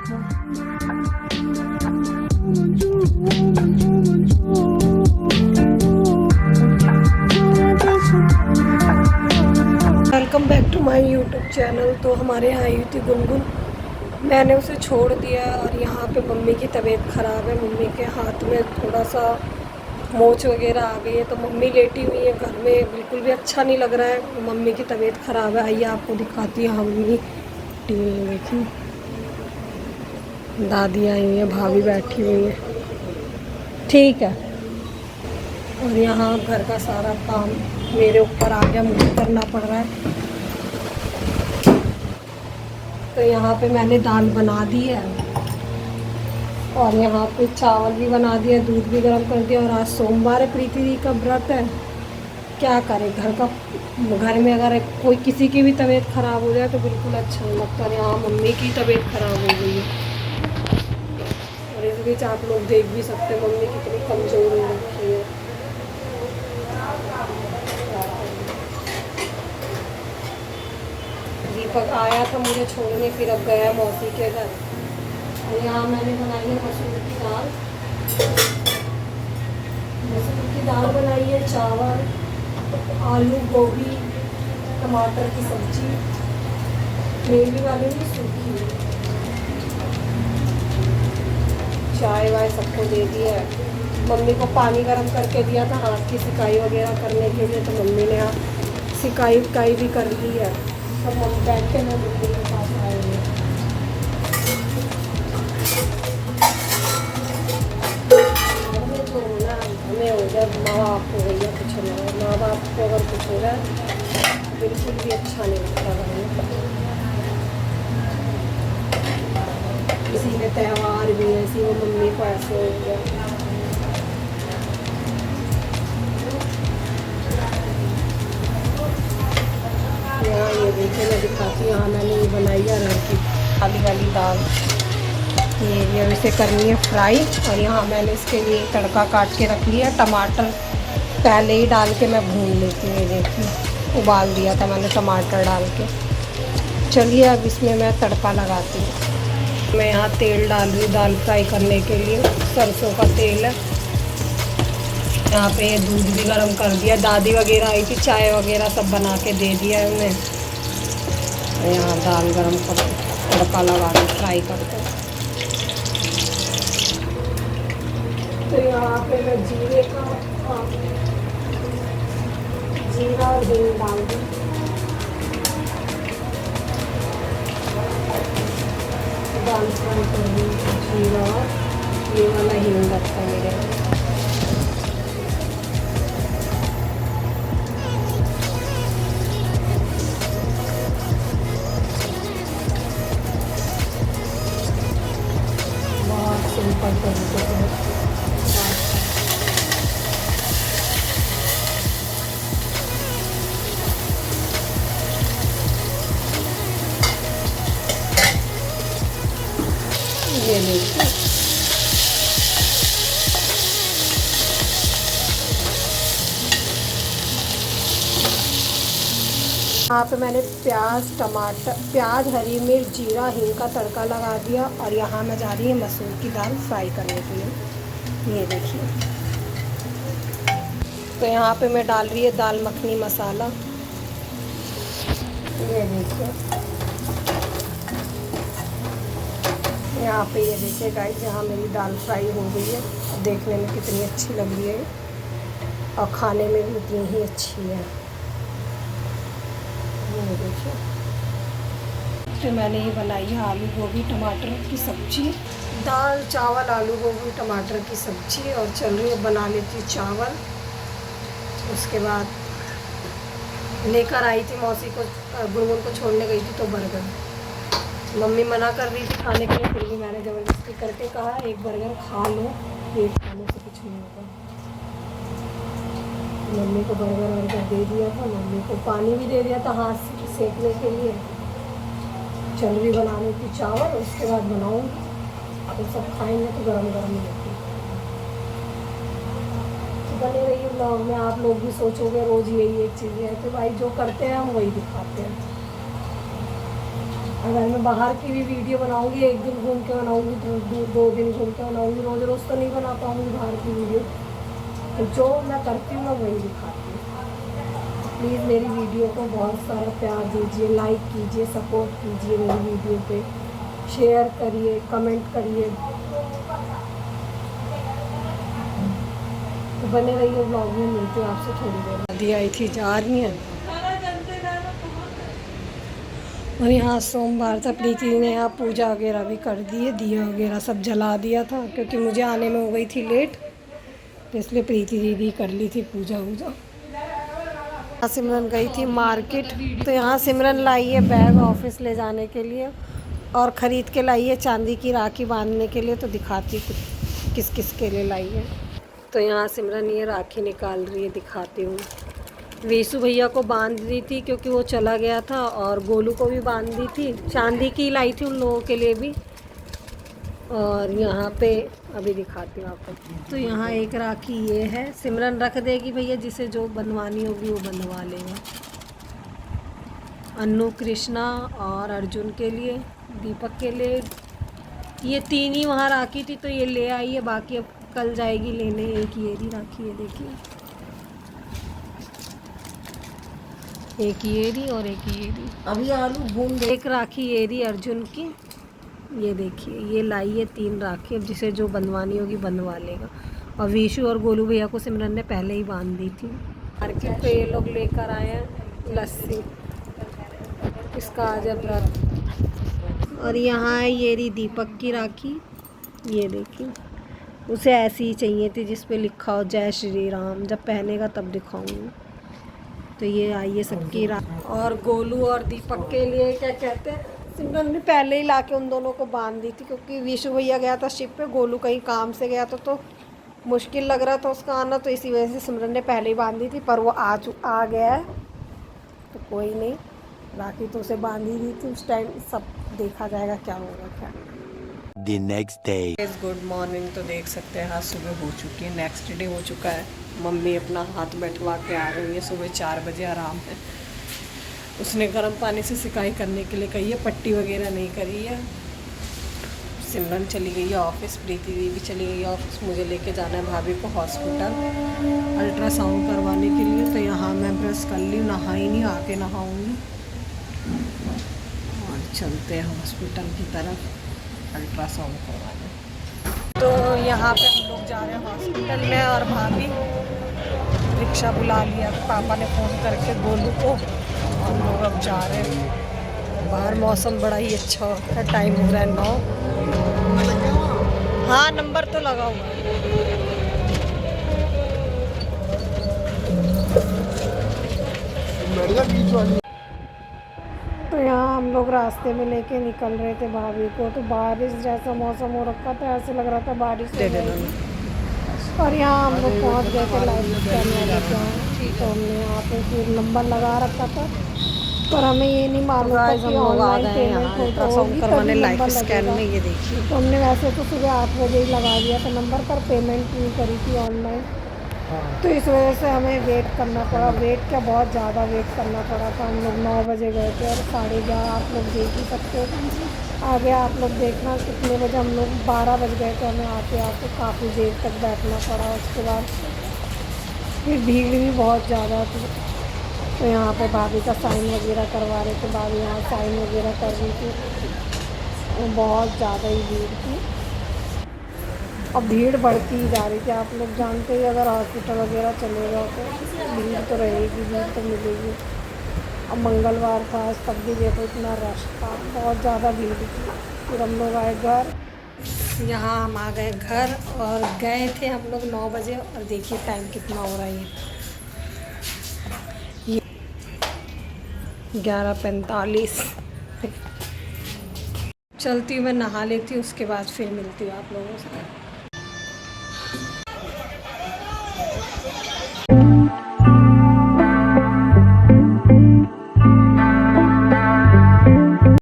Welcome back to my YouTube channel. तो हमारे यहाँ आई थी गुनगुन, मैंने उसे छोड़ दिया और यहाँ पे मम्मी की तबीयत ख़राब है। मम्मी के हाथ में थोड़ा सा मोच वगैरह आ गई है, तो मम्मी लेटी हुई है घर में, बिल्कुल भी अच्छा नहीं लग रहा है। मम्मी की तबीयत ख़राब है। आइए आपको दिखाती है। हाँ मम्मी टीवी में देखी, दादी आई हुई है, भाभी बैठी हुई है, ठीक है। और यहाँ घर का सारा काम मेरे ऊपर आ गया, मुझे करना पड़ रहा है। तो यहाँ पे मैंने दाल बना दी है और यहाँ पे चावल भी बना दिया, दूध भी गर्म कर दिया। और आज सोमवार है, प्रीति दी का व्रत है। क्या करें, घर में अगर कोई किसी की भी तबीयत ख़राब हो जाए तो बिल्कुल अच्छा नहीं लगता। और यहाँ मम्मी की तबीयत ख़राब हो गई है और इस बीच आप लोग देख भी सकते हैं मम्मी कितनी कमज़ोर हो रखी है। दीपक आया था मुझे छोड़ने, फिर अब गया मौसी के घर। और यहाँ मैंने बनाई है मसूर की दाल। मसूर की दाल बनाई है, चावल, आलू, गोभी, टमाटर की सब्जी, ग्रेवी वाली भी सूखी। चाय वाय सबको दे दिया है। मम्मी को पानी गर्म करके दिया था हाथ की सिकाई वगैरह करने के लिए, तो मम्मी ने सिकाई उकाई भी कर ली है। सब हम बैठ के मैं मम्मी के पास आए हुए। हमें तो ना, हमें हो जाए माँ बाप को भैया कुछ ना हो, माँ बाप को अगर कुछ हो जाए बिल्कुल भी अच्छा नहीं लगता घर में। किसी के त्यौहार भी ऐसी, वो मम्मी को ऐसे हो गया। यहाँ ये देखिए, मैं दिखाती हूँ। यहाँ मैंने ये बनाई है अरहर की खाली वाली दाल। ये अब इसे करनी है फ्राई। और यहाँ मैंने इसके लिए तड़का काट के रख लिया। टमाटर पहले ही डाल के मैं भून लेती हूँ। ये देखिए, उबाल दिया था मैंने टमाटर डाल के। चलिए अब इसमें मैं तड़का लगाती हूँ। मैं यहाँ तेल डाल रही हूँ दाल फ्राई करने के लिए, सरसों का तेल है। यहाँ पे दूध भी गर्म कर दिया। दादी वगैरह आई थी, चाय वगैरह सब बना के दे दिया है उन्हें। यहाँ दाल गर्म कर तड़का लगा के फ्राई करते। तो यहाँ पे मैं जीरा और हिंग डाल दूँ। दाल फ्राई कर दूँ, जीरा, ये वाला हिंग लगता है मेरे। सिंपल तरीके से ये देखिए। यहाँ पे मैंने प्याज, हरी मिर्च, जीरा, हिंग का तड़का लगा दिया। और यहाँ मैं जा रही हूँ मसूर की दाल फ्राई करने के लिए। ये देखिए, तो यहाँ पे मैं डाल रही है दाल मखनी मसाला। ये देखिए, यहाँ पे ये देखिए गाइस, यहाँ मेरी दाल फ्राई हो गई है। देखने में कितनी अच्छी लग रही है और खाने में भी उतनी ही अच्छी है। ये देखिए, फिर मैंने ये बनाई है आलू गोभी टमाटर की सब्ज़ी। दाल चावल आलू गोभी टमाटर की सब्ज़ी। और चल रही है बना लेती हूँ चावल। उसके बाद लेकर आई थी मौसी को, गुनगुन को छोड़ने गई थी तो बर्गर। मम्मी मना कर रही थी खाने के लिए, फिर भी मैंने ज़बरदस्ती करके कहा एक बर्गर खा लो, पेट खाने से कुछ नहीं होगा। मम्मी को बर्गर वर्गर दे दिया था, मम्मी को पानी भी दे दिया था हाथ सेकने के लिए। चल भी बना लेती चावल, उसके बाद बनाऊँगी। तो सब खाएंगे तो गरम गरम ही होती है। तो बने रहिए ब्लॉग में। आप लोग भी सोचोगे रोज़ यही एक चीज़ें है, तो भाई जो करते हैं हम वही दिखाते हैं। अगर मैं बाहर की भी वीडियो बनाऊंगी, एक दिन घूम के बनाऊंगी, दो दिन घूम के बनाऊंगी, रोज़ रोज़ तो नहीं बना पाऊंगी बाहर की वीडियो। तो जो मैं करती हूँ मैं वही दिखाती हूँ। तो प्लीज़ मेरी वीडियो को बहुत सारा प्यार दीजिए, लाइक कीजिए, सपोर्ट कीजिए मेरी वीडियो पे, शेयर करिए, कमेंट करिए। तो बने रहिए ब्लॉग में, मिलती हूँ आपसे थोड़ी देर। दादी आई थी, जा रही हैं। और यहाँ सोमवार था, प्रीति ने यहाँ पूजा वगैरह भी कर दी है, दिया वगैरह सब जला दिया था, क्योंकि मुझे आने में हो गई थी लेट, तो इसलिए प्रीति दीदी कर ली थी पूजा वूजा। सिमरन गई थी मार्केट, तो यहाँ सिमरन लाई है बैग ऑफिस ले जाने के लिए, और ख़रीद के लाई है चांदी की राखी बांधने के लिए। तो दिखाती किस किस के लिए लाई है। तो यहाँ सिमरन ये राखी निकाल रही है, दिखाती हूँ। वेसु भैया को बांध दी थी क्योंकि वो चला गया था, और गोलू को भी बांध दी थी, चांदी की लाई थी उन लोगों के लिए भी। और यहाँ पे अभी दिखाती हूँ आपको। तो यहाँ एक राखी ये है, सिमरन रख देगी भैया, जिसे जो बंधवानी होगी वो बंधवा लेगा। अन्नू, कृष्णा और अर्जुन के लिए, दीपक के लिए। ये 3 ही वहाँ राखी थी तो ये ले आई है, बाकी अब कल जाएगी लेने। एक ये रही राखी, ये देखिए, एक ये रही और एक ये रही। अभी आलू भून दे। एक राखी ये रही अर्जुन की, ये देखिए, ये लाई है 3 राखी। अब जिसे जो बंधवानी होगी बंधवा लेगा। और विशु और गोलू भैया को सिमरन ने पहले ही बांध दी थी। मार्केट पे ये लोग लेकर आए हैं लस्सी, इसका आज व्रत। और यहाँ ये रही दीपक की राखी, ये देखिए, उसे ऐसी ही चाहिए थी जिस पे लिखा हो जय श्री राम। जब पहनेगा तब दिखाऊंगी। तो ये आई है सबकी राखी। और गोलू और दीपक के लिए क्या कहते हैं, सिमरन ने पहले ही लाके उन दोनों को बांध दी थी, क्योंकि विशु भैया गया था शिप पे, गोलू कहीं काम से गया था, तो मुश्किल लग रहा था उसका आना, तो इसी वजह से सिमरन ने पहले ही बांध दी थी। पर वो आ गया है तो कोई नहीं, राखी तो उसे बांध ही दी थी उस टाइम। सब देखा जाएगा क्या होगा क्या। The next day. Good morning. तो देख सकते हैं, आज सुबह हो चुकी है, नेक्स्ट डे हो चुका है। मम्मी अपना हाथ बैठवा के आ रही है, सुबह 4 बजे आराम है। उसने गर्म पानी से सिकाई करने के लिए कही है, पट्टी वगैरह नहीं करी है। सिमरन चली गई है ऑफिस, प्रीति दी भी चली गई है ऑफिस। मुझे लेके जाना है भाभी को हॉस्पिटल अल्ट्रासाउंड करवाने के लिए। तो यहाँ मैं ब्रश कर ली, नहाई नहीं, आके नहाऊंगी और चलते हैं हॉस्पिटल की तरफ अल्ट्रासाउंड करवाने। तो यहाँ पे हम लोग जा रहे हैं हॉस्पिटल में, और भाभी रिक्शा बुला लिया, पापा ने फ़ोन करके गोलू को, और हम लोग अब जा रहे हैं। बाहर मौसम बड़ा ही अच्छा है, टाइम हो रहा है 9। हाँ, नंबर तो लगा हुआ है। तो यहाँ हम लोग रास्ते में लेके निकल रहे थे भाभी को, तो बारिश जैसा मौसम हो रखा था, ऐसे लग रहा था बारिश हो जाएगी। और यहाँ हम लोग पहुँच गए थे लाइफ स्कैन वाले के यहाँ। तो हमने यहाँ पे फिर नंबर लगा रखा था, पर हमें ये नहीं मालूम था कि ऑनलाइन पेमेंट अल्ट्रासाउंड करवाने लाइफ स्कैन में। ये देखिए, तो हमने वैसे तो सुबह 8 बजे ही लगा दिया था नंबर, पर पेमेंट नहीं करी थी ऑनलाइन। तो इस वजह से हमें वेट करना पड़ा। वेट क्या, बहुत ज़्यादा वेट करना पड़ा था। हम लोग 9 बजे गए थे और 11:30 आप लोग देख ही सकते हो। आगे आप लोग देखना कितने बजे, हम लोग 12 बज गए थे हमें आते आते, काफ़ी देर तक बैठना पड़ा। उसके बाद फिर भीड़ भी बहुत ज़्यादा थी। तो यहाँ पे भाभी का साइन वगैरह करवा रहे थे, भाभी यहाँ साइन वगैरह कर रही थी। बहुत ज़्यादा ही भीड़ थी, और भीड़ बढ़ती ही जा रही थी। आप लोग जानते ही, अगर हॉस्पिटल वगैरह चले जाओ तो भीड़ तो रहेगी, भीड़ तो मिलेगी। अब मंगलवार था आज, तब भी देखो इतना रश था, बहुत ज़्यादा भीड़ थी। फिर हम लोग आए घर। यहाँ हम आ गए घर, और गए थे हम लोग 9 बजे, और देखिए टाइम कितना हो रहा है, ये 11:45। चलती हूँ मैं, नहा लेती हूँ, उसके बाद फिर मिलती हूँ आप लोगों से।